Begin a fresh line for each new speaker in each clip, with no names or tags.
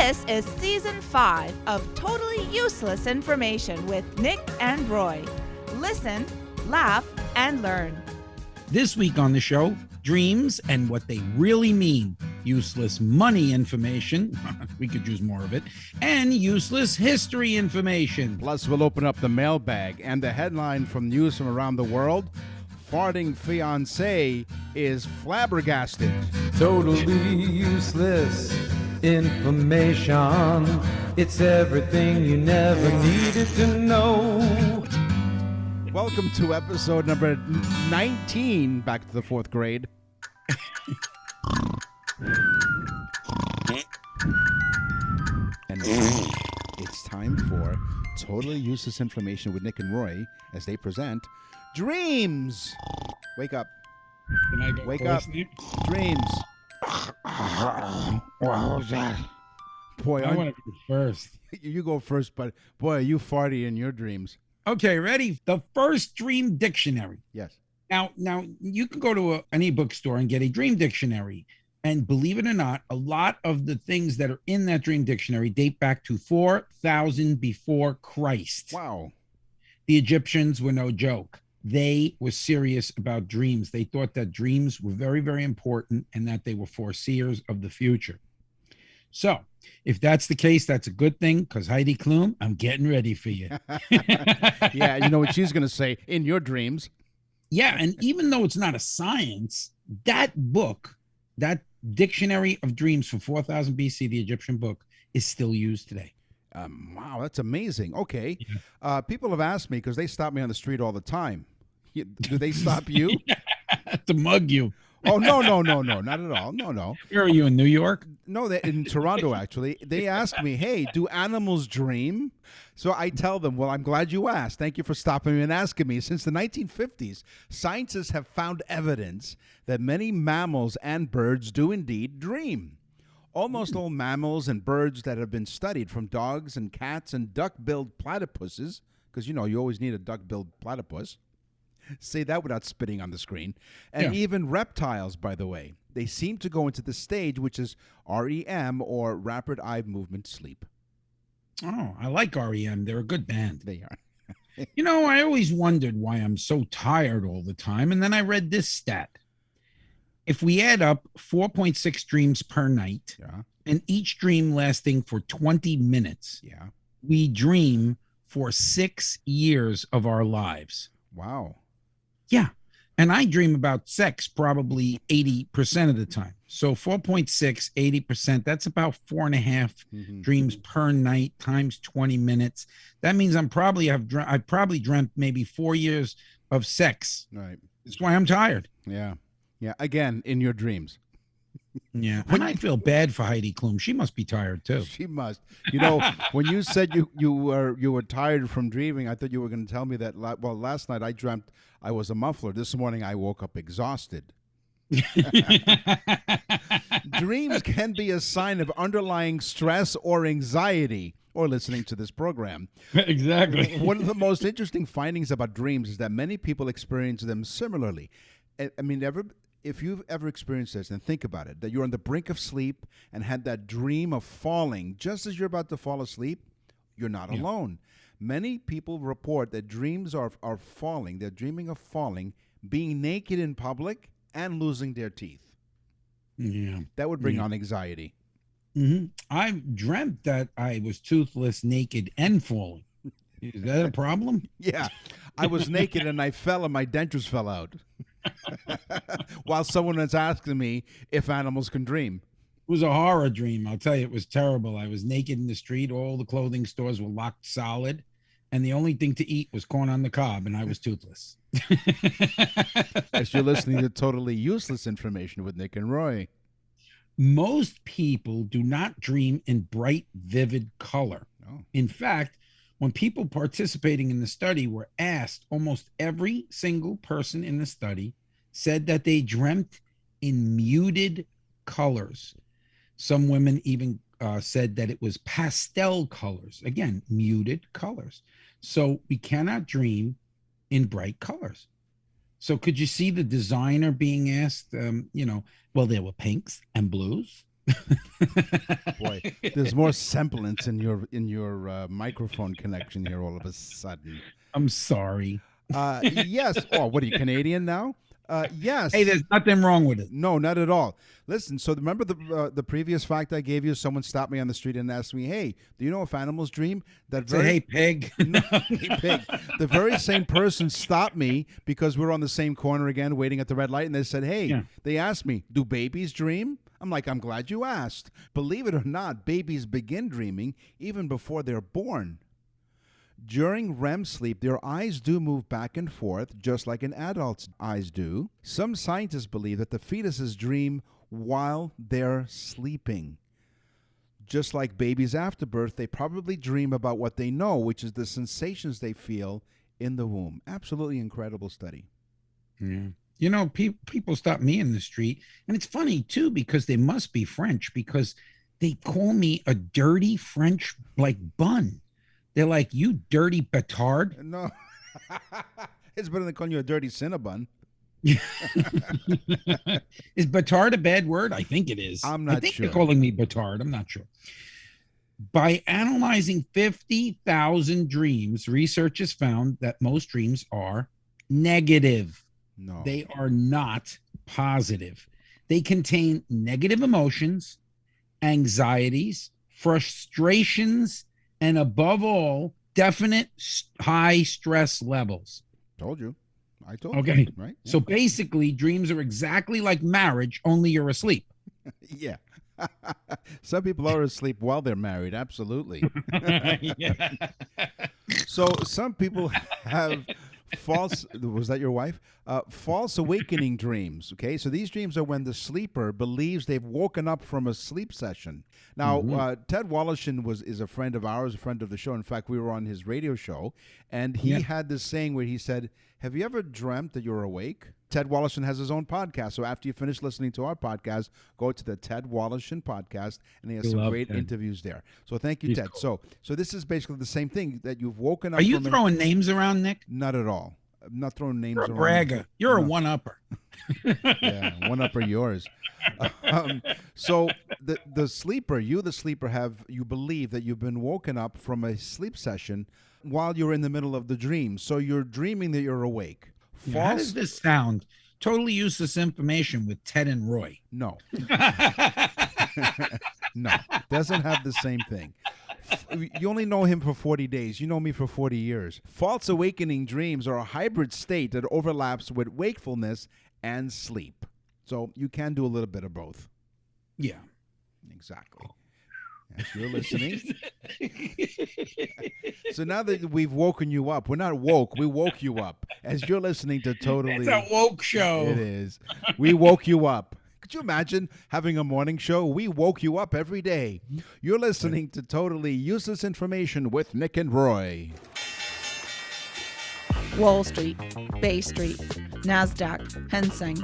This is Season 5 of Totally Useless Information with Nick and Roy. Listen, laugh, and learn.
This week on the show, dreams and what they really mean, useless money information, we could use more of it, and useless history information.
Plus, we'll open up the mailbag and the headline from news from around the world. Farting fiancé is flabbergasted.
Totally useless information. It's everything you never needed to know.
Welcome to episode number 19, back to the fourth grade. And it's time for Totally Useless Information with Nick and Roy as they present Dreams. Wake up.
Can I go
Wake
first,
up.
Nick?
Dreams.
What was that?
Boy,
I want to go first.
you go first, but boy, are you farty in your dreams.
Okay, ready? The first dream dictionary.
Yes.
Now you can go to any bookstore and get a dream dictionary. And believe it or not, a lot of the things that are in that dream dictionary date back to 4,000 before Christ.
Wow.
The Egyptians were no joke. They were serious about dreams. They thought that dreams were very, very important and that they were foreseers of the future. So if that's the case, that's a good thing because Heidi Klum, I'm getting ready for you.
Yeah, you know what she's going to say in your dreams.
Yeah, and even though it's not a science, that book, that Dictionary of Dreams from 4000 BC, the Egyptian book, is still used today.
Wow, that's amazing. Okay.
Yeah.
People have asked me because they stop me on the street all the time. Do they stop you?
To mug you.
Oh, no, not at all. No.
Where are you, in New York?
No, in Toronto, actually. They ask me, hey, do animals dream? So I tell them, well, I'm glad you asked. Thank you for stopping me and asking me. Since the 1950s, scientists have found evidence that many mammals and birds do indeed dream. Almost all mammals and birds that have been studied, from dogs and cats and duck-billed platypuses, because, you always need a duck-billed platypus. Say that without spitting on the screen. And even reptiles, by the way. They seem to go into the stage, which is REM, or rapid eye movement sleep.
Oh, I like REM. They're a good band.
They are.
I always wondered why I'm so tired all the time. And then I read this stat. If we add up 4.6 dreams per night, and each dream lasting for 20 minutes, we dream for 6 years of our lives.
Wow.
Yeah. And I dream about sex probably 80% of the time. So 4.6, 80%, that's about 4.5 dreams per night times 20 minutes. That means I probably dreamt maybe 4 years of sex.
Right.
That's why I'm tired.
Yeah. Again, in your dreams.
Yeah. And I feel bad for Heidi Klum. She must be tired too.
She must. When you said you were tired from dreaming, I thought you were going to tell me that. Last night I dreamt I was a muffler. This morning I woke up exhausted. Dreams can be a sign of underlying stress or anxiety, or listening to this program.
Exactly.
One of the most interesting findings about dreams is that many people experience them similarly. I mean, if you've ever experienced this, and think about it, that you're on the brink of sleep and had that dream of falling just as you're about to fall asleep, you're not alone. Many people report that dreams are falling. They're dreaming of falling, being naked in public, and losing their teeth.
Yeah.
That would bring on anxiety.
Mm-hmm. I've dreamt that I was toothless, naked, and falling. Is that a problem?
Yeah. I was naked and I fell and my dentures fell out. While someone was asking me if animals can dream.
It was a horror dream. I'll tell you, it was terrible. I was naked in the street. All the clothing stores were locked solid. And the only thing to eat was corn on the cob, and I was toothless.
As you're listening to Totally Useless Information with Nick and Roy.
Most people do not dream in bright, vivid color.
Oh.
In fact, when people participating in the study were asked, almost every single person in the study said that they dreamt in muted colors. Some women even said that it was pastel colors. Again, muted colors. So we cannot dream in bright colors. So could you see the designer being asked, well, there were pinks and blues
Boy, there's more semblance in your microphone connection here all of a sudden.
I'm sorry.
Yes. Oh, what are you, Canadian now? Yes.
Hey, there's nothing wrong with it.
No, not at all. Listen, so remember the previous fact I gave you? Someone stopped me on the street and asked me, "Hey, do you know if animals dream?"
Say, hey, pig.
No, hey, pig. The very same person stopped me because we were on the same corner again, waiting at the red light, and they said, "Hey,"
Yeah.
they asked me, "Do babies dream?" I'm like, "I'm glad you asked." Believe it or not, babies begin dreaming even before they're born. During REM sleep, their eyes do move back and forth, just like an adult's eyes do. Some scientists believe that the fetuses dream while they're sleeping. Just like babies after birth, they probably dream about what they know, which is the sensations they feel in the womb. Absolutely incredible study.
Yeah. You know, people stop me in the street, and it's funny too because they must be French because they call me a dirty French like bun. They're like, "You dirty batard."
No, it's better than calling you a dirty cinnabon.
Is batard a bad word? I think it is.
I'm not
I think
sure.
they're calling me batard. I'm not sure. By analyzing 50,000 dreams, researchers found that most dreams are negative.
No.
They are not positive. They contain negative emotions, anxieties, frustrations, and above all, definite high stress levels.
Told you. I told
Okay.
you. Right?
So basically, dreams are exactly like marriage, only you're asleep.
Yeah. Some people are asleep while they're married. Absolutely.
Yeah.
So some people have false, was that your wife? False awakening dreams. Okay. So these dreams are when the sleeper believes they've woken up from a sleep session. Now, Ted Wallachin is a friend of ours, a friend of the show. In fact, we were on his radio show, and he had this saying where he said, "Have you ever dreamt that you're awake?" Ted Wallachin has his own podcast. So after you finish listening to our podcast, go to the Ted Wallachin podcast, and he has some great interviews there. So thank you,
He's
Ted.
cool.
So this is basically the same thing, that you've woken up.
Are you
from
throwing names around, Nick?
Not at all. I'm not throwing names
You're a
around.
bragger. You're a one-upper.
Yeah, one up or yours. So the sleeper, the sleeper, you believe that you've been woken up from a sleep session while you're in the middle of the dream. So you're dreaming that you're awake.
Yeah, how does this sound? Totally useless information with Ted and Roy.
No. No, doesn't have the same thing. You only know him for 40 days. You know me for 40 years. False awakening dreams are a hybrid state that overlaps with wakefulness and sleep. So you can do a little bit of both.
Yeah.
Exactly. As you're listening. So now that we've woken you up, we're not woke, we woke you up. As you're listening to Totally...
It's a woke show.
It is. We woke you up. Could you imagine having a morning show? We woke you up every day. You're listening to Totally Useless Information with Nick and Roy.
Wall Street, Bay Street, NASDAQ, Hang Seng,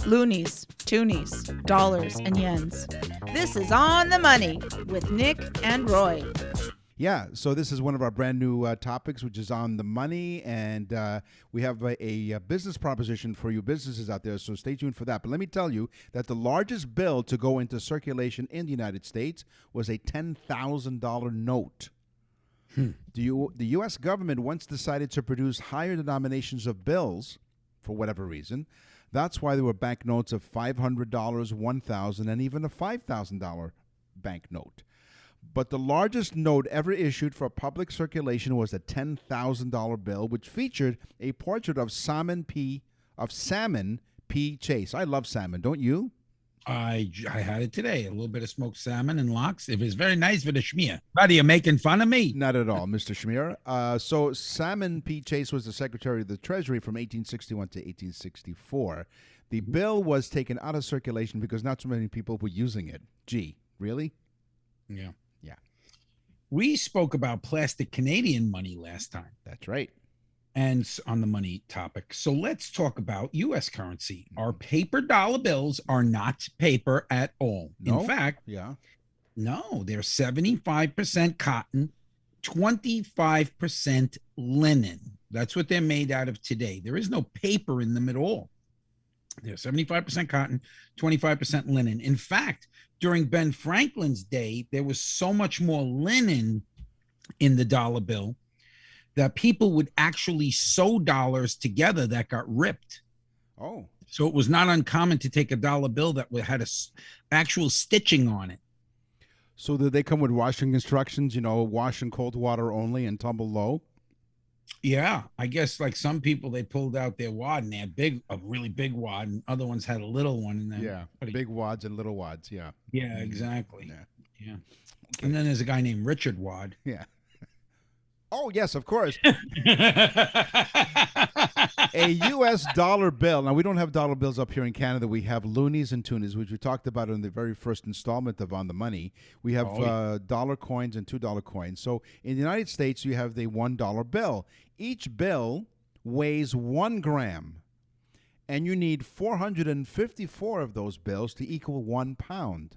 loonies, toonies, dollars, and yens. This is On the Money with Nick and Roy.
Yeah, so this is one of our brand new topics, which is on the money, and we have a business proposition for you businesses out there, so stay tuned for that. But let me tell you that the largest bill to go into circulation in the United States was a $10,000 note. The U.S. government once decided to produce higher denominations of bills, for whatever reason. That's why there were banknotes of $500, $1,000, and even a $5,000 banknote. But the largest note ever issued for public circulation was a $10,000 bill, which featured a portrait of Salmon P. Chase. I love salmon, don't you?
I had it today. A little bit of smoked salmon and lox. It was very nice for the schmear. Buddy, you're making fun of me?
Not at all, Mr. Schmier. So Salmon P. Chase was the Secretary of the Treasury from 1861 to 1864. The bill was taken out of circulation because not so many people were using it. Gee, really?
Yeah.
Yeah.
We spoke about plastic Canadian money last time.
That's right.
And on the money topic. So let's talk about U.S. currency. Our paper dollar bills are not paper at all.
No?
In fact, no, they're 75% cotton, 25% linen. That's what they're made out of today. There is no paper in them at all. Yeah, 75% cotton, 25% linen. In fact, during Ben Franklin's day, there was so much more linen in the dollar bill that people would actually sew dollars together that got ripped.
Oh,
So it was not uncommon to take a dollar bill that had actual stitching on it.
so did they come with washing instructions? Wash in cold water only and tumble low.
Yeah, I guess like some people, they pulled out their wad and they had a really big wad, and other ones had a little one. And then
Yeah, big wads and little wads. Yeah.
yeah, exactly.
Yeah.
Yeah. And then there's a guy named Richard Wad.
Yeah. Oh, yes, of course. A U.S. dollar bill. Now, we don't have dollar bills up here in Canada. We have loonies and toonies, which we talked about in the very first installment of On the Money. We have dollar coins and $2 coins. So in the United States, you have the $1 bill. Each bill weighs 1 gram, and you need 454 of those bills to equal 1 pound.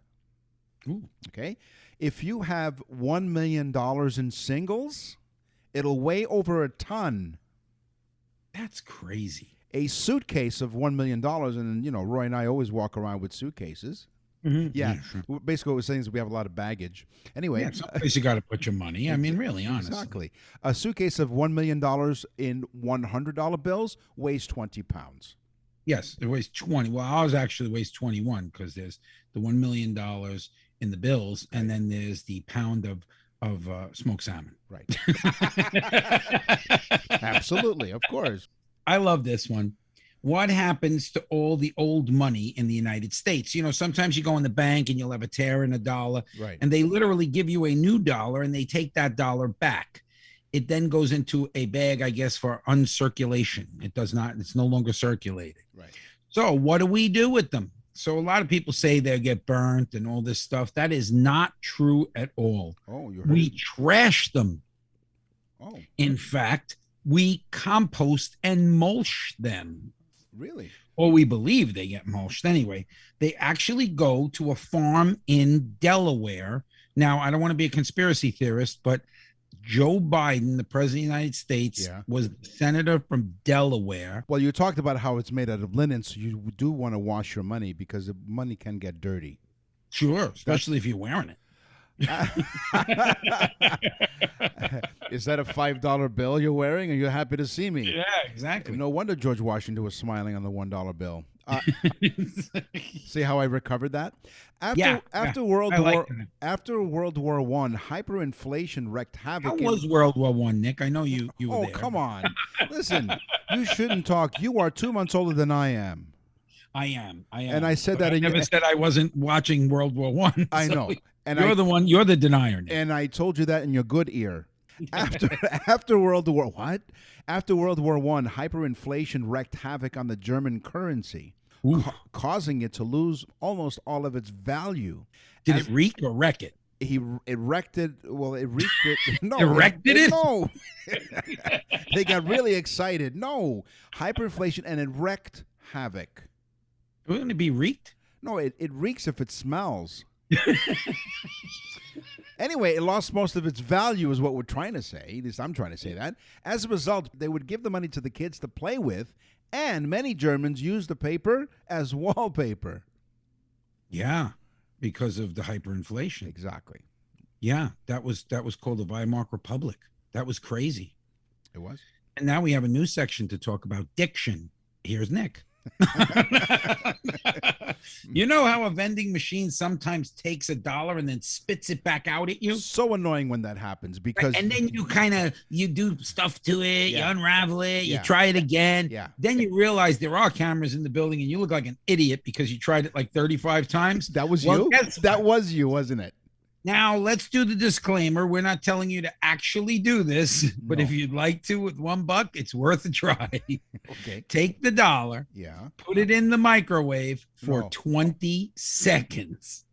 Ooh.
Okay? If you have $1 million in singles, it'll weigh over a ton.
That's crazy.
A suitcase of $1 million, and Roy and I always walk around with suitcases.
Mm-hmm.
Yeah.
Sure.
Basically, what we're saying is we have a lot of baggage. Anyway,
Yeah, someplace you got to put your money. I mean, really, honestly.
exactly. A suitcase of $1 million in $100 bills weighs 20 pounds.
Yes, it weighs 20. Well, ours actually weighs 21 because there's the $1 million in the bills, and then there's the pound of smoked salmon.
Right. Absolutely, of course.
I love this one. What happens to all the old money in the United States? Sometimes you go in the bank and you'll have a tear in a dollar,
Right.
and they literally give you a new dollar and they take that dollar back. It then goes into a bag, I guess, for uncirculation. It's no longer circulated.
Right.
So what do we do with them? So a lot of people say they get burnt and all this stuff. That is not true at all.
Oh, you heard
We
it.
trash them.
Oh,
In fact, we compost and mulch them.
really?
Or we believe they get mulched anyway. They actually go to a farm in Delaware. Now, I don't want to be a conspiracy theorist, but Joe Biden, the president of the United States,
Yeah.
was the senator from Delaware.
Well, you talked about how it's made out of linen, so you do want to wash your money because the money can get dirty.
Sure, especially if you're wearing it.
Is that a $5 bill you're wearing? Are you happy to see me?
Yeah, exactly.
No wonder George Washington was smiling on the $1 bill. See how I recovered that? After World
I like
War
that.
after World War I, hyperinflation wreaked havoc.
How was World War I, Nick? I know you were
Oh,
there.
come on. Listen, you shouldn't talk. You are 2 months older than I am.
I am.
And I said
But
that
I
in your-
never said I wasn't watching World War One.
I
so
know. And
you're the denier, Nick.
And I told you that in your good ear. After World War After World War I, hyperinflation wreaked havoc on the German currency, causing it to lose almost all of its value.
Did it reek or wreck it?
It wrecked it. Well, it reeked it. No,
Erected it?
No. They got really excited. No, hyperinflation, and it wrecked havoc.
Wouldn't it be reeked?
No, it reeks if it smells. Anyway, it lost most of its value is what we're trying to say. At least I'm trying to say that. As a result, they would give the money to the kids to play with, and many Germans used the paper as wallpaper.
Yeah, because of the hyperinflation.
Exactly.
Yeah, that was called the Weimar Republic. That was crazy.
It was.
And now we have a new section to talk about diction. Here's Nick. You know how a vending machine sometimes takes $1 and then spits it back out at you?
So annoying when that happens because
And then you do stuff to it,
Yeah.
you unravel it,
Yeah.
you try it again.
Yeah.
Then you realize there are cameras in the building and you look like an idiot because you tried it like 35 times.
that was
Well,
you.
guess
That was you, wasn't it?
Now, let's do the disclaimer. We're not telling you to actually do this, but
No.
if you'd like to with $1, it's worth a try.
Okay.
Take the $1,
Yeah.
put it in the microwave for
No.
20 seconds.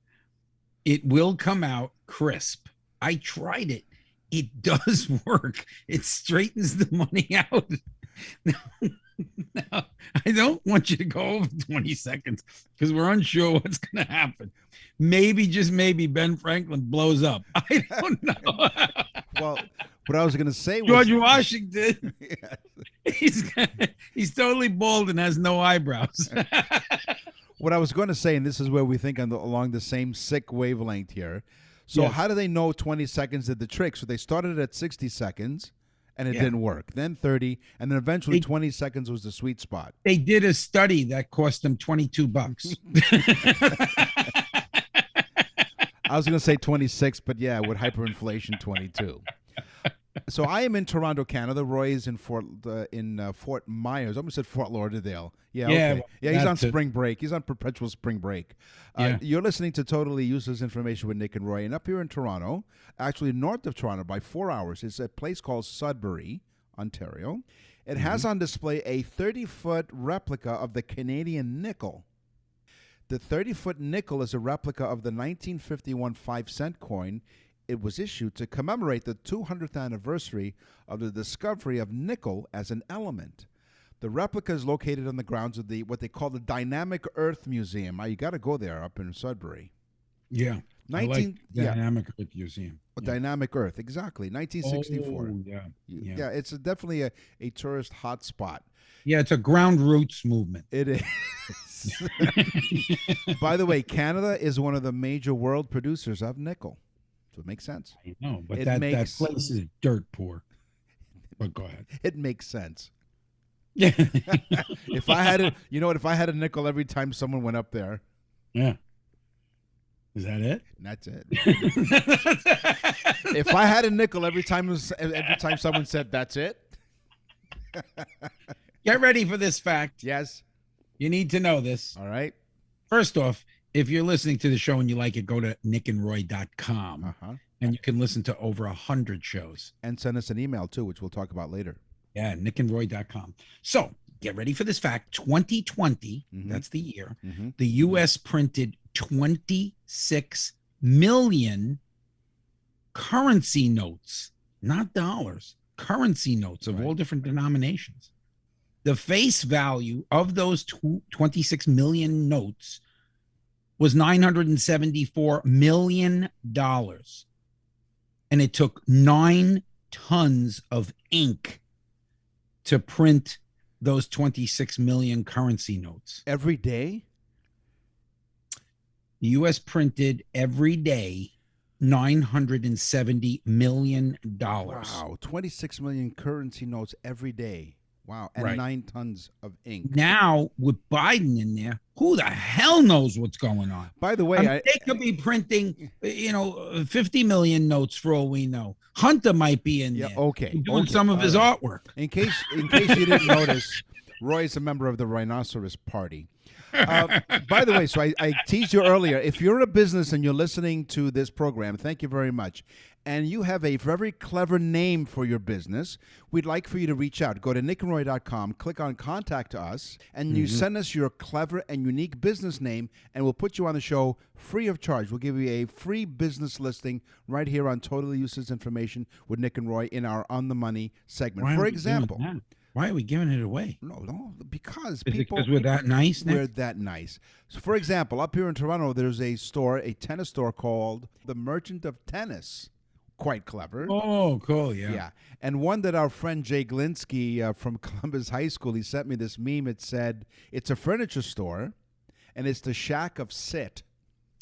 It will come out crisp. I tried it. It does work. It straightens the money out. Now, I don't want you to go over 20 seconds because we're unsure what's going to happen. Maybe, just maybe, Ben Franklin blows up. I don't know.
What I was going to say was
George Washington. He's totally bald and has no eyebrows.
what I was going to say, and this is where we think along the same sick wavelength here. So
Yes.
how do they know 20 seconds did the trick? So they started at 60 seconds, and it didn't work. Then 30, and then eventually 20 seconds was the sweet spot.
They did a study that cost them $22.
I was going to say 26, but yeah, with hyperinflation, 22. So I am in Toronto, Canada. Roy is in Fort Myers. I almost said Fort Lauderdale. Yeah, okay.
well,
Yeah, he's on
that's it.
spring break. He's on perpetual spring break.
Yeah.
You're listening to Totally Useless Information with Nick and Roy. And up here in Toronto, actually north of Toronto by 4 hours, is a place called Sudbury, Ontario. It has on display a 30-foot replica of the Canadian nickel. The 30-foot nickel is a replica of the 1951 5-cent coin. It was issued to commemorate the 200th anniversary of the discovery of nickel as an element. The replica is located on the grounds of what they call the Dynamic Earth Museum. You got to go there up in Sudbury.
Yeah. I like Dynamic Earth Museum.
Dynamic Earth, exactly. 1964.
Oh, yeah.
It's definitely a tourist hotspot.
Yeah, it's a ground roots movement.
It is. By the way, Canada is one of the major world producers of nickel. So it makes sense.
I know, but
It
that
makes-
place is dirt poor. But go ahead.
It makes sense.
Yeah.
If I had it, you know what? If I had a nickel every time someone went up there,
Yeah. Is that it?
that's it. If I had a nickel every time someone said that's it,
Get ready for this fact.
yes,
You need to know this.
all right,
First off, if you're listening to the show and you like it, go to nickandroy.com and you can listen to over 100 shows.
and send us an email too, which we'll talk about later.
Yeah, nickandroy.com. So get ready for this fact. 2020,
Mhm.
that's the year,
Mm-hmm.
the U.S. printed 26 million currency notes, not dollars, currency notes of all different denominations. The face value of those 26 million notes was $974 million. And it took 9 tons of ink to print those 26 million currency notes.
Every day,
The U.S. printed every day $970 million.
wow, 26 million currency notes every day. Wow, and
Right.
9 tons of ink.
Now, with Biden in there, who the hell knows what's going on?
By the way,
I mean, they could be printing, 50 million notes for all we know. Hunter might be in
yeah,
there
okay,
doing
okay,
some of
all
his
right.
artwork.
In case you didn't notice, Roy is a member of the Rhinoceros Party. By the way, so I teased you earlier. If you're a business and you're listening to this program, thank you very much. And you have a very clever name for your business, we'd like for you to reach out. Go to nickandroy.com, click on Contact Us, and you send us your clever and unique business name, and we'll put you on the show free of charge. We'll give you a free business listing right here on Totally Useless Information with Nick and Roy in our On the Money segment.
Why
For
are we doing
example,
that? Why are we giving it away?
no, because
Is it
people
because we're that nice, Nick?
we're that nice. So, for example, up here in Toronto, there's a tennis store called The Merchant of Tennis. Quite clever.
Oh, cool.
Yeah. And one that our friend Jay Glinsky from Columbus High School, he sent me this meme. It said, it's a furniture store, and it's the Shack of Sit.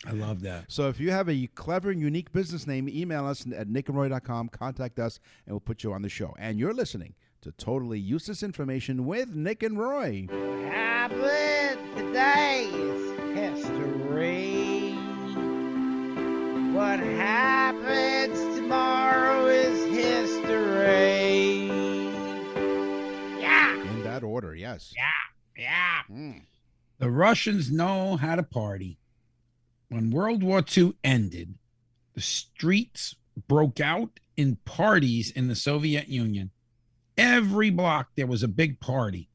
I love that.
So if you have a clever and unique business name, email us at nickandroy.com, contact us, and we'll put you on the show. And you're listening to Totally Useless Information with Nick and Roy.
Happened today is history. What happens tomorrow is history. Yeah,
In that order, yes.
yeah.
Mm.
The Russians know how to party. When World War II ended, the streets broke out in parties in the Soviet Union. Every block, there was a big party.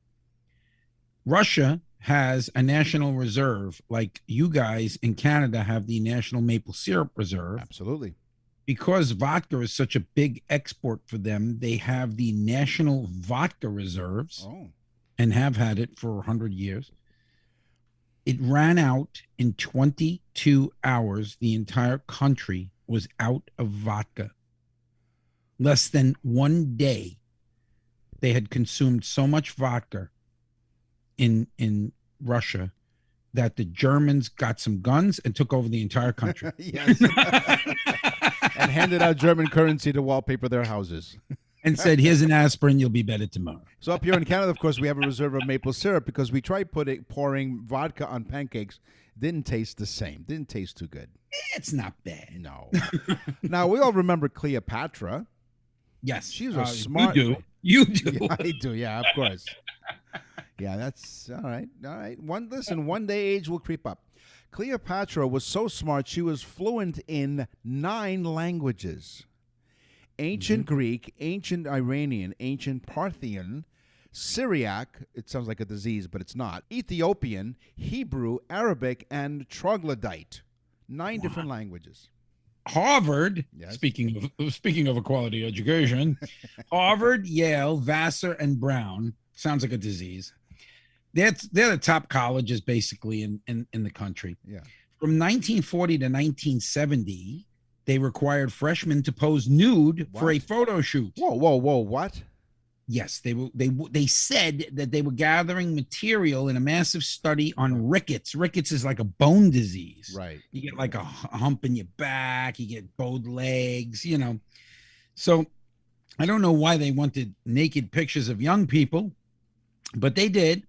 Russia has a national reserve, like you guys in Canada have the National Maple Syrup Reserve.
Absolutely.
Because vodka is such a big export for them, they have the National Vodka Reserves
Oh.
and have had it for 100 years. It ran out in 22 hours. The entire country was out of vodka. less than one day, they had consumed so much vodka in Russia that the Germans got some guns and took over the entire country.
Yes. And handed out German currency to wallpaper their houses.
And said, here's an aspirin, you'll be better tomorrow.
So up here in Canada, of course, we have a reserve of maple syrup because we tried pouring vodka on pancakes. Didn't taste the same. Didn't taste too good.
It's not bad.
No. Now, we all remember Cleopatra.
Yes.
She was a smart...
You do.
Yeah, I do. Yeah, of course. Yeah, that's all right. All right. One day age will creep up. Cleopatra was so smart, she was fluent in 9 languages. Ancient Greek, ancient Iranian, ancient Parthian, Syriac, it sounds like a disease, but it's not, Ethiopian, Hebrew, Arabic, and troglodyte. 9 different languages.
Harvard,
Yes.
speaking of a quality education, Harvard, Yale, Vassar, and Brown, sounds like a disease. They're the top colleges basically in the country.
Yeah.
From 1940 to 1970, they required freshmen to pose nude for a photo shoot.
Whoa, what?
Yes, they said that they were gathering material in a massive study on rickets. Rickets is like a bone disease.
Right.
You get like a hump in your back, you get bowed legs, So I don't know why they wanted naked pictures of young people, but they did.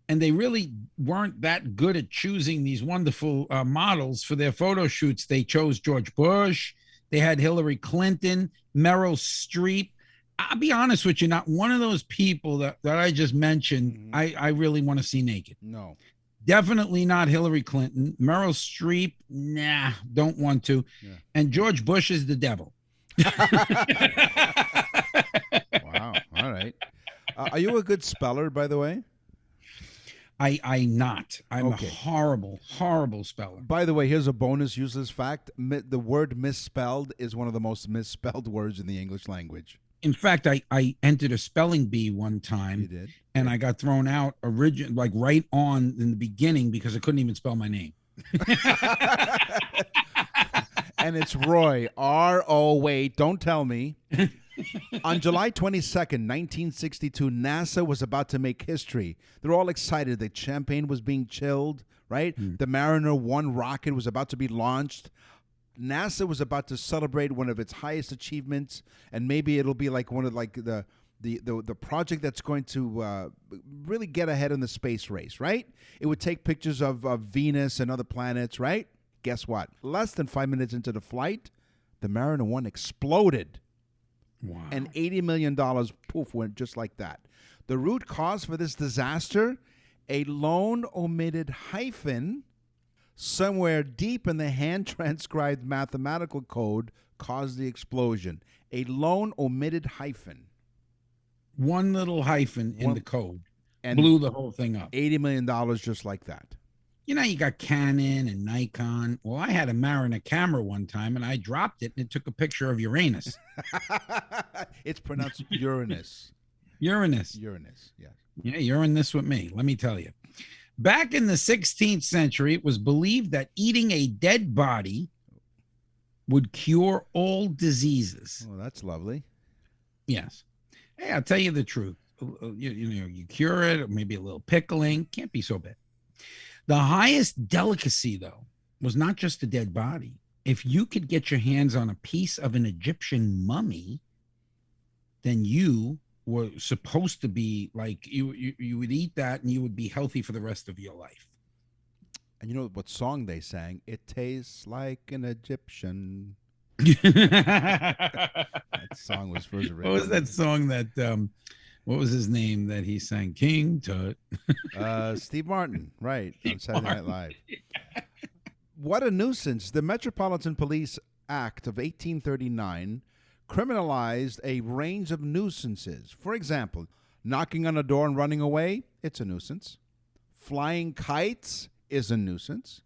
And they really weren't that good at choosing these wonderful models for their photo shoots. They chose George Bush. They had Hillary Clinton, Meryl Streep. I'll be honest with you, not one of those people that I just mentioned, I really want to see naked.
No.
Definitely not Hillary Clinton. Meryl Streep, nah, don't want to.
Yeah.
And George Bush is the devil.
Wow. All right. Are you a good speller, by the way?
I'm not. I'm
Okay.
a horrible speller.
By the way, here's a bonus useless fact. The word misspelled is one of the most misspelled words in the English language.
In fact, I entered a spelling bee one time.
You did?
And I got thrown out right on in the beginning because I couldn't even spell my name.
And it's Roy. R-O, wait, don't tell me. On July 22nd, 1962, NASA was about to make history. They're all excited that champagne was being chilled, right? The Mariner 1 rocket was about to be launched. NASA was about to celebrate one of its highest achievements, and maybe it'll be like one of the project that's going to really get ahead in the space race, right? It would take pictures of Venus and other planets, right? Guess what? Less than 5 minutes into the flight, the Mariner 1 exploded.
Wow.
And $80 million, poof, went just like that. The root cause for this disaster, a lone omitted hyphen somewhere deep in the hand-transcribed mathematical code caused the explosion. A lone omitted hyphen.
One little hyphen in the code
And
blew the whole thing up.
$80 million just like that.
You got Canon and Nikon. Well, I had a Mariner camera one time, and I dropped it, and it took a picture of Uranus.
It's pronounced Uranus.
Uranus.
Uranus, yes.
Yeah, you're in this with me, let me tell you. Back in the 16th century, it was believed that eating a dead body would cure all diseases.
Oh, that's lovely.
Yes. Hey, I'll tell you the truth. You cure it, or maybe a little pickling. Can't be so bad. The highest delicacy, though, was not just a dead body. If you could get your hands on a piece of an Egyptian mummy, then you were supposed to be like, you would eat that and you would be healthy for the rest of your life.
And you know what song they sang? It tastes like an Egyptian.
That
song was first written.
What was that song that what was his name that he sang? King Tut.
Steve Martin, right, on Saturday Night Live. What a nuisance. The Metropolitan Police Act of 1839 criminalized a range of nuisances. For example, knocking on a door and running away, it's a nuisance. Flying kites is a nuisance.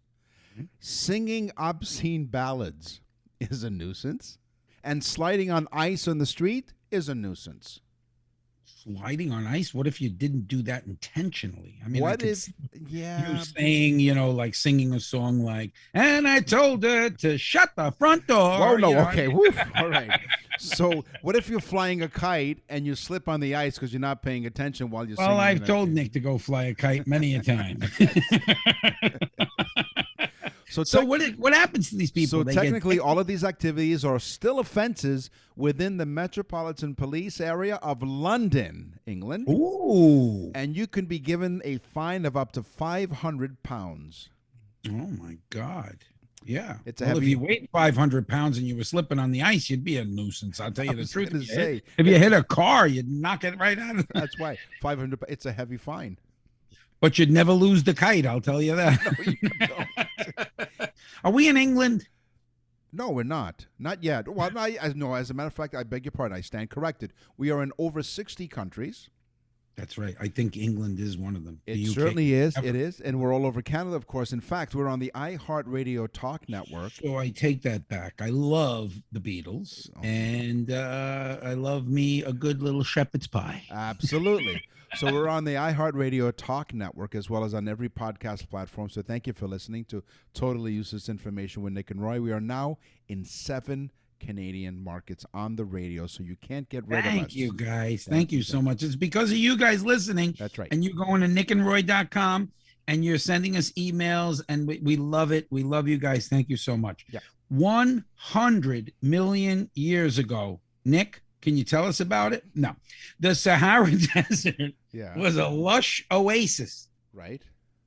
Singing obscene ballads is a nuisance. And sliding on ice on the street is a nuisance.
Sliding on ice? What if you didn't do that intentionally? I mean,
What if, yeah.
you saying, like singing a song like, and I told her to shut the front door.
Oh, no,
you know,
okay. Woof. All right. So what if you're flying a kite and you slip on the ice because you're not paying attention while you're singing?
Well, I've
and
told
everything?
Nick to go fly a kite many a time.
So,
So what happens to these people?
So
They get
technically, all of these activities are still offenses within the Metropolitan Police area of London, England,
Ooh.
and you can be given a fine of up to £500.
Oh my God. Yeah.
It's a
Well, if
heavy-
you weighed 500 pounds and you were slipping on the ice, you'd be a nuisance. I'll tell you the
was
truth.
gonna say.
If you hit a car, you'd knock it right out of there.
That's why 500. It's a heavy fine.
But you'd never lose the kite, I'll tell you that.
You don't.
Are we in England?
No, we're not. Not yet. Well, no. As a matter of fact, I beg your pardon. I stand corrected. We are in over 60 countries.
That's right. I think England is one of them.
It
The UK.
certainly is. It is, and we're all over Canada, of course. In fact, we're on the iHeartRadio Talk Network.
So I take that back. I love the Beatles, and I love me a good little shepherd's pie.
Absolutely. So we're on the iHeartRadio Talk Network as well as on every podcast platform. So thank you for listening to Totally Useless Information with Nick and Roy. We are now in 7 Canadian markets on the radio, so you can't get rid of us.
Thank you, guys. Thank you so much. It's because of you guys listening.
That's right.
And you're going to nickandroy.com and you're sending us emails, and we love it. We love you guys. Thank you so much.
Yeah.
100 million years ago, Nick, can you tell us about it? No. The Sahara Desert
Yeah.
was a lush oasis.
Right.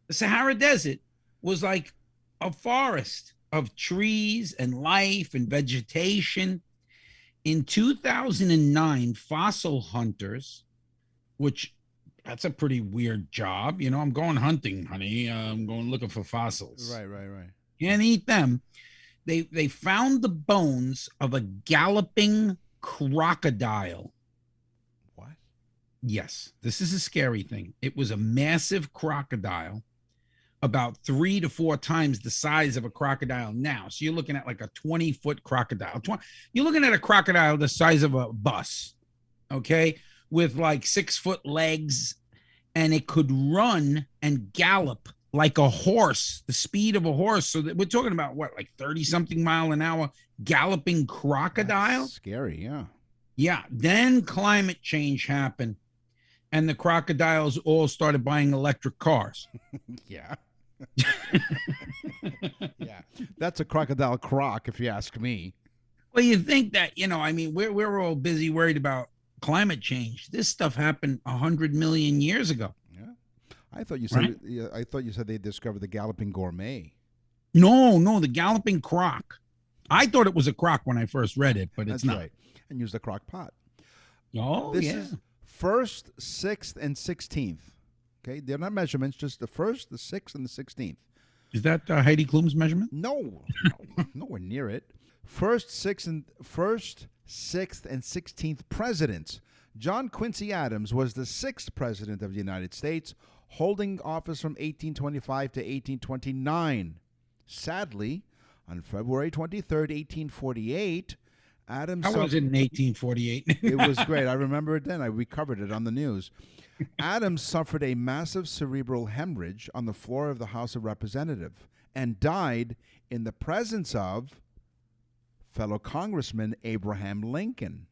The Sahara Desert was like a forest of trees and life and vegetation. In 2009, fossil hunters, which that's a pretty weird job. I'm going hunting, honey. I'm going looking for fossils.
Right.
Can't eat them. They found the bones of a galloping crocodile.
What?
Yes, this is a scary thing. It was a massive crocodile, about 3 to 4 times the size of a crocodile now. So you're looking at like a 20-foot crocodile. You're looking at a crocodile the size of a bus, okay, with like 6-foot legs, and it could run and gallop like a horse, the speed of a horse. So that we're talking about what, like 30-something mile an hour galloping crocodile?
That's scary, yeah.
Yeah. Then climate change happened, and the crocodiles all started buying electric cars.
Yeah. Yeah. That's a crocodile croc, if you ask me.
Well, you think that, we're all busy worried about climate change. This stuff happened 100 million years ago.
Yeah. I thought you said
Right?
I thought you said they discovered the galloping gourmet.
No, the galloping croc. I thought it was a croc when I first read it, but it's
That's
not.
right. And use the crock pot.
Oh,
This
yeah.
is 1st, 6th, and 16th. Okay, they're not measurements, just the 1st, the 6th, and the 16th.
Is that Heidi Klum's measurement?
No, nowhere near it. 1st, 6th, and 16th presidents. John Quincy Adams was the 6th president of the United States, holding office from 1825 to 1829. Sadly, on February 23rd, 1848, Adams...
How was it in 1848?
It was great. I remember it then. We covered it on the news. Adams suffered a massive cerebral hemorrhage on the floor of the House of Representatives and died in the presence of fellow Congressman Abraham Lincoln,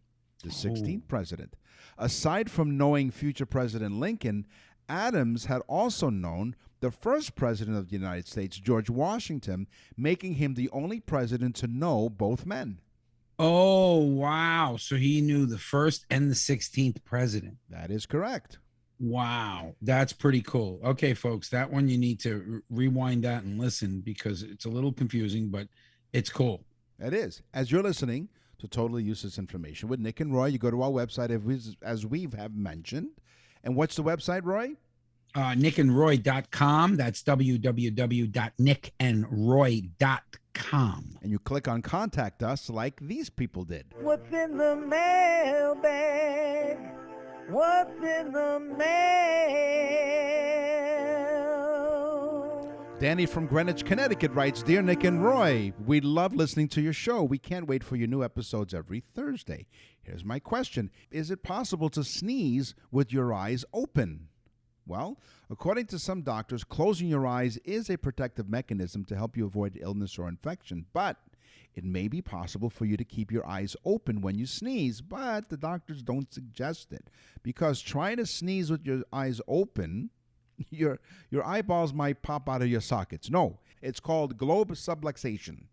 the 16th president. Aside from knowing future President Lincoln, Adams had also known the first president of the United States, George Washington, making him the only president to know both men.
Oh, wow. So he knew the first and the 16th president.
That is correct.
Wow. That's pretty cool. Okay, folks, that one you need to rewind that and listen because it's a little confusing, but it's cool.
It is. As you're listening to Totally Useless Information with Nick and Roy, you go to our website as we have mentioned. And what's the website, Roy?
nickandroy.com. That's www.nickandroy.com.
And you click on Contact Us like these people did.
What's in the mailbag? What's in the mail?
Danny from Greenwich, Connecticut writes, Dear Nick and Roy, we love listening to your show. We can't wait for your new episodes every Thursday. Here's my question. Is it possible to sneeze with your eyes open? Well, according to some doctors, closing your eyes is a protective mechanism to help you avoid illness or infection. But It may be possible for you to keep your eyes open when you sneeze, but the doctors don't suggest it because trying to sneeze with your eyes open, your eyeballs might pop out of your sockets. No, it's called globe subluxation.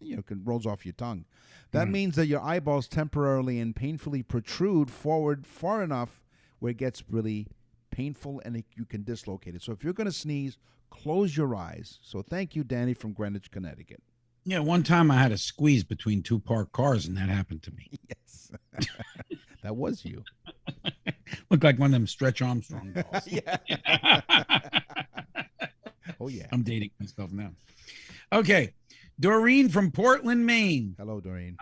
It rolls off your tongue. That means that your eyeballs temporarily and painfully protrude forward far enough where it gets really painful and you can dislocate it. So if you're going to sneeze, close your eyes. So thank you, Danny from Greenwich, Connecticut.
Yeah, one time I had a squeeze between two parked cars, and that happened to me.
Yes. That was you.
Looked like one of them Stretch Armstrong dolls.
Yeah. Oh, yeah.
I'm dating myself now. Okay. Doreen from Portland, Maine.
Hello, Doreen.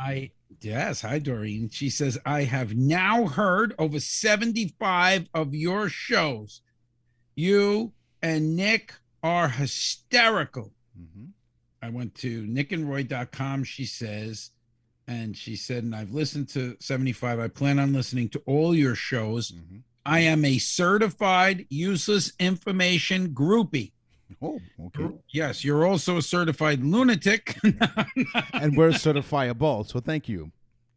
Yes, hi, Doreen. She says, I have now heard over 75 of your shows. You and Nick are hysterical.
Mm-hmm.
I went to nickandroy.com, she says, and she said, and I've listened to 75. I plan on listening to all your shows.
Mm-hmm.
I am a certified useless information groupie.
Oh, okay.
Yes, you're also a certified lunatic.
And we're certifiable, so thank you.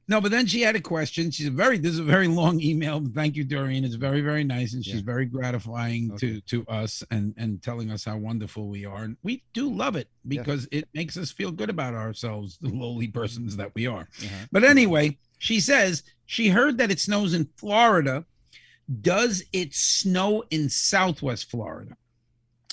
No, but then she had a question. This is a very long email. Thank you, Doreen. It's very, very nice, and she's very gratifying to us and telling us how wonderful we are. And we do love it because it makes us feel good about ourselves, the lowly persons that we are. But anyway, she says she heard that it snows in Florida. Does it snow in Southwest Florida?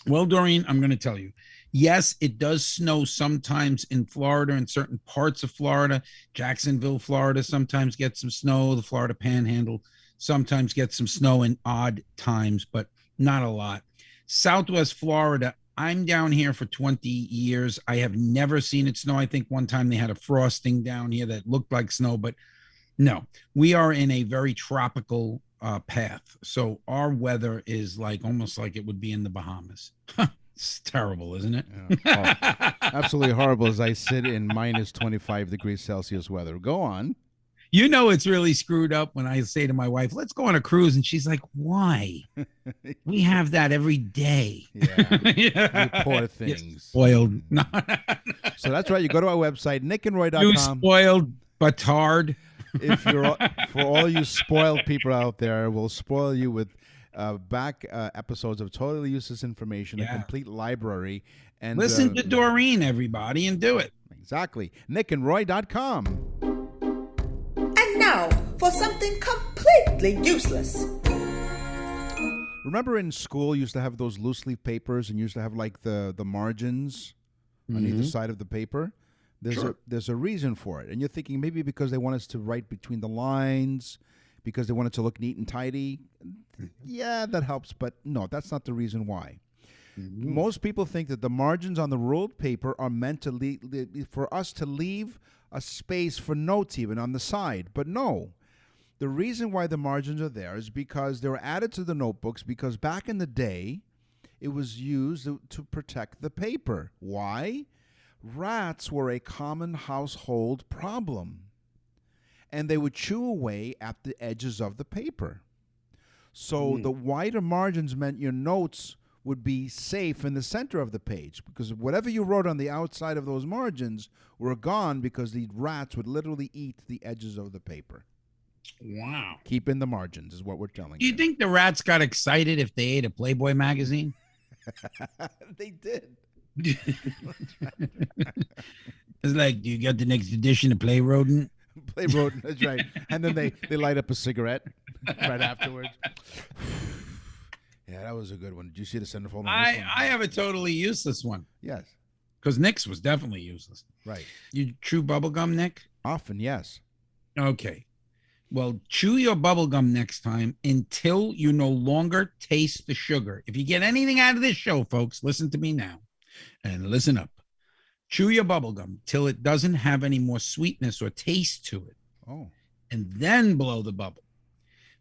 Well, Doreen, I'm going to tell you. Yes, it does snow sometimes in Florida, in certain parts of Florida. Jacksonville, Florida sometimes gets some snow. The Florida Panhandle sometimes gets some snow in odd times, but not a lot. Southwest Florida, I'm down here for 20 years. I have never seen it snow. I think one time they had a frosting down here that looked like snow, but no, we are in a very tropical path. So our weather is like almost like it would be in the Bahamas. It's terrible, isn't it?
Yeah. Absolutely horrible as I sit in minus 25 degrees Celsius weather. Go on.
You know, it's really screwed up when I say to my wife, let's go on a cruise. And she's like, why? We have that every day.
Yeah. You poor things.
You're spoiled.
So that's right. You go to our website, nickandroy.com.
You spoiled batard.
If you're for all you spoiled people out there, we'll spoil you with back episodes of totally useless information, a complete library. And
listen to Doreen, everybody, and do it.
Exactly. nickandroy.com.
And now for something completely useless.
Remember in school you used to have those loose leaf papers and you used to have like the margins on either side of the paper? There's a reason for it. And you're thinking maybe because they want us to write between the lines, because they want it to look neat and tidy. Yeah, that helps, but no, that's not the reason why. Most people think that the margins on the ruled paper are meant to for us to leave a space for notes even on the side. But no, the reason why the margins are there is because they were added to the notebooks because back in the day, it was used to protect the paper. Why? Rats were a common household problem, and they would chew away at the edges of the paper. So the wider margins meant your notes would be safe in the center of the page because whatever you wrote on the outside of those margins were gone because the rats would literally eat the edges of the paper.
Wow.
Keep in the margins is what we're telling you.
Do you think the rats got excited if they ate a Playboy magazine?
They did.
It's like, do you get the next edition of Play Rodent?
Play Rodent, that's right. And then they light up a cigarette right afterwards. Yeah, that was a good one. Did you see the centerfold?
I have a totally useless one.
Yes.
Because Nick's was definitely useless.
Right.
You chew bubblegum, Nick?
Often, yes.
Okay. Well, chew your bubblegum next time until you no longer taste the sugar. If you get anything out of this show, folks, listen to me now and listen up. Chew your bubblegum till it doesn't have any more sweetness or taste to it.
Oh.
And then blow the bubble.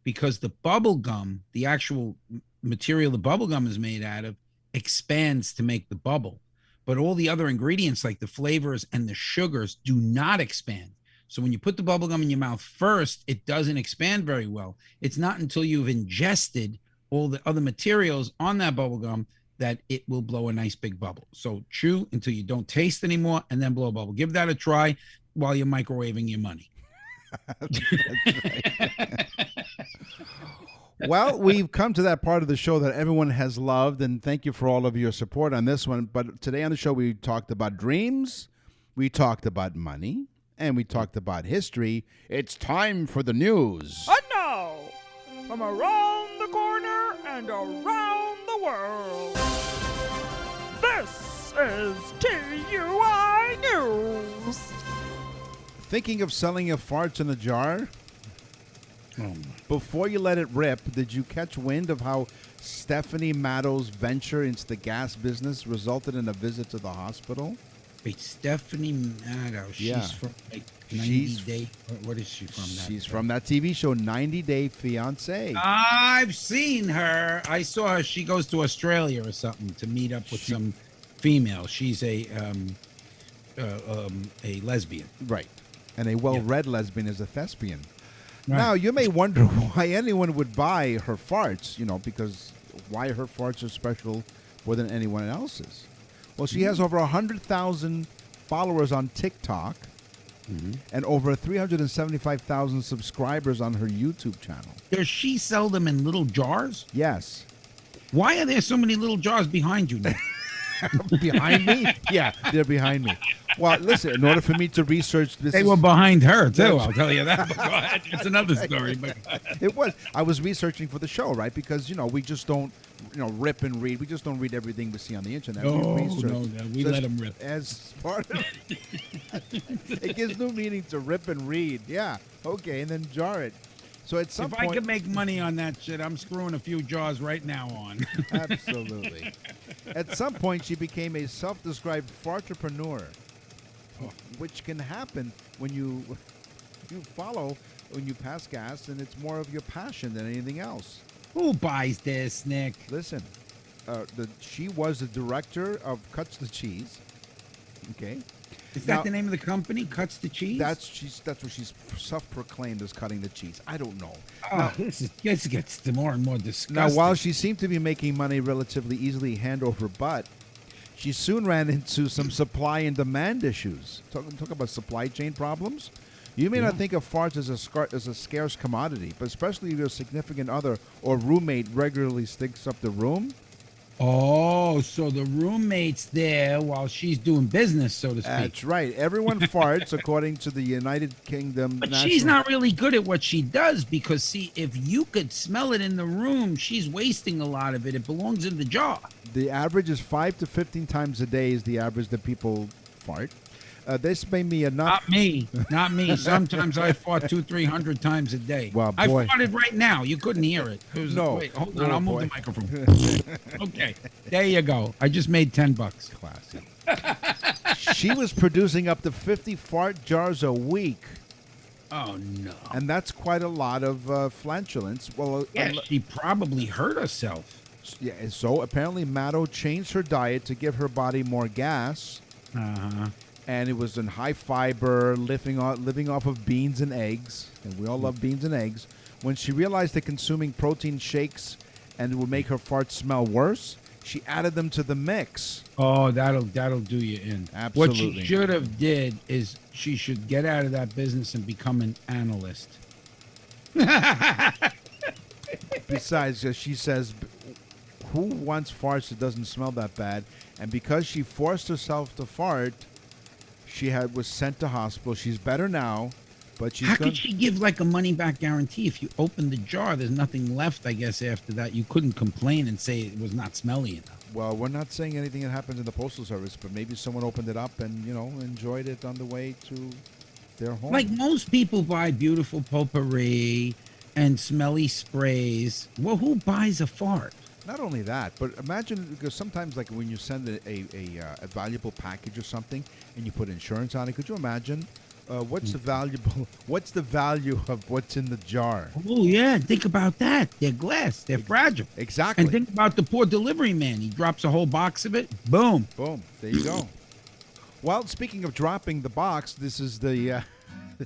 Because the bubblegum, the actual material the bubblegum is made out of, expands to make the bubble. But all the other ingredients like the flavors and the sugars do not expand. So when you put the bubble gum in your mouth first, it doesn't expand very well. It's not until you've ingested all the other materials on that bubble gum that it will blow a nice big bubble. So chew until you don't taste anymore and then blow a bubble. Give that a try while you're microwaving your money.
Well, we've come to that part of the show that everyone has loved, and thank you for all of your support on this one. But today on the show, we talked about dreams, we talked about money, and we talked about history. It's time for the news.
And now, from around the corner and around the world, this is TUI News.
Thinking of selling your farts in a jar?
Oh my.
Before you let it rip, did you catch wind of how Stephanie Maddow's venture into the gas business resulted in a visit to the hospital?
Wait, Stephanie Maddow. She's
Yeah.
from like 90
She's-
Day. What is she from?
She's from that TV show 90 Day Fiancé.
I've seen her. I saw her. She goes to Australia or something to meet up with some female. She's a lesbian.
Right. And a well-read lesbian is a thespian.
Right.
Now, you may wonder why anyone would buy her farts, because why her farts are special more than anyone else's. Well, she has over 100,000 followers on TikTok and over 375,000 subscribers on her YouTube channel.
Does she sell them in little jars?
Yes.
Why are there so many little jars behind you now?
Behind me? Yeah, they're behind me. Well, listen, in order for me to research this...
They were behind her, too. I'll tell you that. But go ahead. It's another story. But
It was. I was researching for the show, right? Because, we just don't, rip and read. We just don't read everything we see on the internet.
No,
we research.
no, we let 'em rip.
As part of it gives no meaning to rip and read. Yeah. Okay, and then jar it. So at some
if
point...
I could make money on that shit, I'm screwing a few jars right now on.
Absolutely. At some point, she became a self-described fartrepreneur, which can happen when you pass gas, and it's more of your passion than anything else.
Who buys this, Nick?
Listen, she was the director of Cuts the Cheese. Okay,
Is
Now-
that the name of the company? Cuts the Cheese?
that's what she's self-proclaimed as cutting the cheese. I don't know.
Oh, this gets more and more disgusting.
Now, while she seemed to be making money relatively easily hand over butt, she soon ran into some supply and demand issues. Talk about supply chain problems. You may not think of farts as a scarce commodity, but especially if your significant other or roommate regularly stinks up the room.
Oh, so the roommate's there while she's doing business, so to speak.
That's right. Everyone farts, according to the United Kingdom.
But she's not really good at what she does because, see, if you could smell it in the room, she's wasting a lot of it. It belongs in the jar.
The average is 5 to 15 times a day is the average that people fart. This made me enough.
Not me. Sometimes I fart 200-300 times a day.
Well,
I
boy.
farted right now. You couldn't hear it.
No.
Wait, hold
Oh,
on. I'll move
boy.
the microphone. Okay. There you go. I just made $10.
Classic. She was producing up to 50 fart jars a week,
Oh, no.
and that's quite a lot of flatulence. Well,
Yeah, she probably hurt herself.
yeah, so apparently Maddow changed her diet to give her body more gas,
Uh-huh.
and it was in high fiber, living off of beans and eggs, and we all love beans and eggs. When she realized that consuming protein shakes and it would make her farts smell worse, she added them to the mix.
Oh, that'll do you in. What
Absolutely.
she should have did is she should get out of that business and become an analyst.
Besides, she says, who wants farts that doesn't smell that bad? And because she forced herself to fart, she was sent to hospital. She's better now, but she's
How
gonna,
could she give like a money back guarantee if you open the jar? There's nothing left, I guess. After that, you couldn't complain and say it was not smelly enough.
Well, we're not saying anything that happens in the postal service, but maybe someone opened it up and enjoyed it on the way to their home.
Like most people buy beautiful potpourri and smelly sprays. Well, who buys a fart?
Not only that, but imagine, because sometimes, like when you send a valuable package or something, and you put insurance on it, could you imagine what's the value of what's in the jar?
Oh yeah, think about that. They're glass. They're fragile.
Exactly.
And think about the poor delivery man. He drops a whole box of it. Boom.
Boom. There you go. Well, speaking of dropping the box, this is the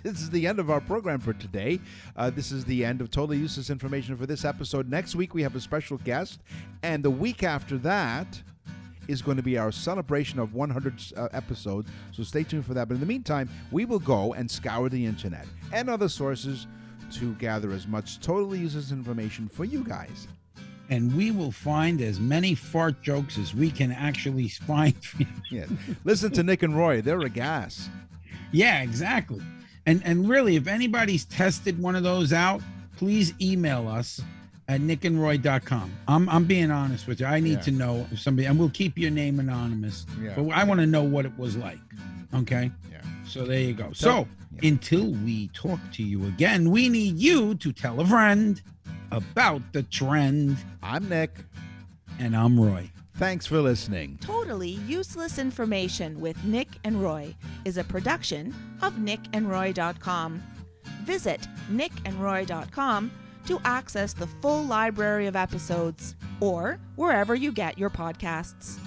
this is the end of our program for today. This is the end of Totally Useless Information for this episode. Next week, we have a special guest. And the week after that is going to be our celebration of 100 episodes. So stay tuned for that. But in the meantime, we will go and scour the internet and other sources to gather as much totally useless information for you guys.
And we will find as many fart jokes as we can actually find.
Yeah. Listen to Nick and Roy. They're a gas.
Yeah, exactly. And really, if anybody's tested one of those out, please email us at nickandroy.com. I'm being honest with you. I need to know if somebody, and we'll keep your name anonymous.
Yeah.
But I want to know what it was like. Okay?
Yeah.
So there you go. So until we talk to you again, we need you to tell a friend about the trend.
I'm Nick.
And I'm Roy.
Thanks for listening.
Totally Useless Information with Nick and Roy is a production of nickandroy.com. Visit nickandroy.com to access the full library of episodes or wherever you get your podcasts.